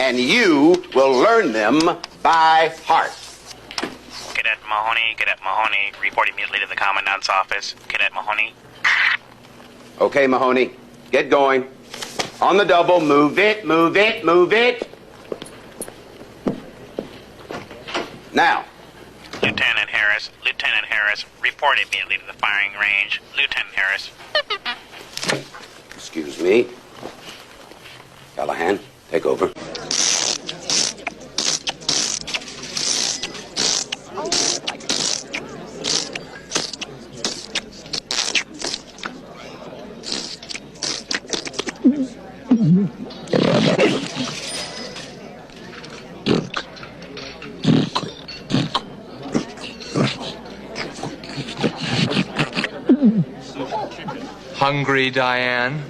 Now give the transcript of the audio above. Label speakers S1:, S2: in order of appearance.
S1: and you will learn them by heart.
S2: Cadet Mahoney, report immediately to the Commandant's office. Cadet Mahoney.
S1: Okay, Mahoney, get going. On the double, move it. Now.
S2: Lieutenant Harris, report immediately to the firing range. Lieutenant Harris.
S1: Excuse me. Callahan, take over.
S3: Hungry, Diane?